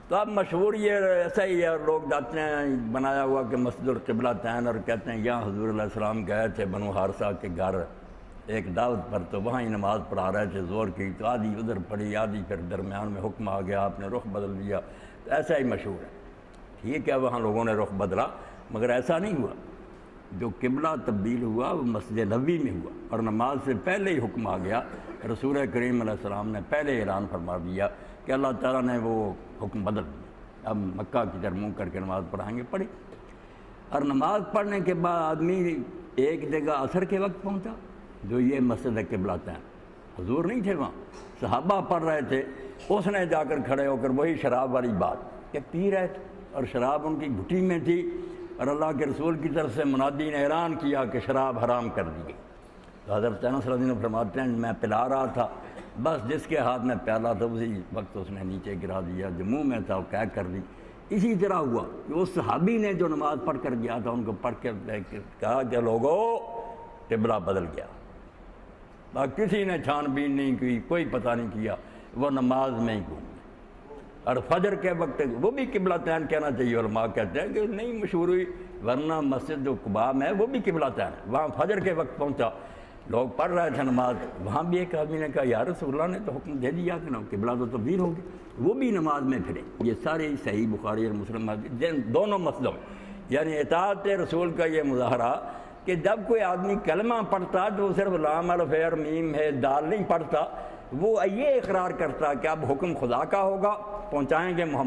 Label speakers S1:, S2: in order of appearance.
S1: تو اب مشہور یہ ایسا ہی ہے، لوگ جاتے ہیں بنایا ہوا کہ مسجد القبلتین، اور کہتے ہیں یہاں حضور علیہ السلام گئے تھے بنو حارثہ کے گھر ایک دعوت پر، تو وہاں ہی نماز پڑھا رہے تھے زور کی، تو آدھی ادھر پڑھی آدھی پھر درمیان میں حکم آ گیا، آپ نے رخ بدل دیا، تو ایسا ہی مشہور ہے۔ ٹھیک ہے وہاں لوگوں نے رخ بدلا، مگر ایسا نہیں ہوا۔ جو قبلہ تبدیل ہوا وہ مسجد نبوی میں ہوا، اور نماز سے پہلے ہی حکم آ گیا، رسول کریم علیہ السلام نے پہلے اعلان فرما دیا کہ اللہ تعالیٰ نے وہ حکم بدل دیا، اب مکہ کی طرف منہ کر کے نماز پڑھائیں گے، پڑھی۔ اور نماز پڑھنے کے بعد آدمی ایک جگہ عصر کے وقت پہنچا جو یہ مسجد قبلتین، حضور نہیں تھے وہاں، صحابہ پڑھ رہے تھے، اس نے جا کر کھڑے ہو کر وہی شراب والی بات کہ پی رہے تھے اور شراب ان کی گھٹی میں تھی، اور اللہ کے رسول کی طرف سے منادی نے اعلان کیا کہ شراب حرام کر دی گئی۔ تو حضرت انس رضی اللہ عنہ فرماتے ہیں میں پلا رہا تھا، بس جس کے ہاتھ میں پیالہ تھا اسی وقت اس نے نیچے گرا دیا، جو منہ میں تھا وہ قید کر دی۔ اسی طرح ہوا کہ اس صحابی نے جو نماز پڑھ کر گیا تھا ان کو پڑھ کے کہا کہ لوگو قبلہ بدل گیا، کسی نے چھان بین نہیں کی، کوئی پتہ نہیں کیا، وہ نماز میں ہی گھوم گئے۔ اور فجر کے وقت وہ بھی قبلتین کہنا چاہیے، علماء کہتے ہیں کہ نہیں مشہور ہوئی، ورنہ مسجد جو قباء میں ہے وہ بھی قبلتین ہے، وہاں فجر کے وقت پہنچا، لوگ پڑھ رہے تھے نماز، وہاں بھی ایک آدمی نے کہا یا رسول اللہ نے تو حکم دے دیا کہ قبلہ تو تبدیل ہوگی، وہ بھی نماز میں پھرے۔ یہ سارے صحیح بخاری اور مسلم دونوں مسئلوں یعنی اطاعت رسول کا یہ مظاہرہ کہ جب کوئی آدمی کلمہ پڑھتا تو صرف لام الف ہے اور میم ہے دال نہیں پڑھتا، وہ یہ اقرار کرتا کہ اب حکم خدا کا ہوگا، پہنچائیں گے محمد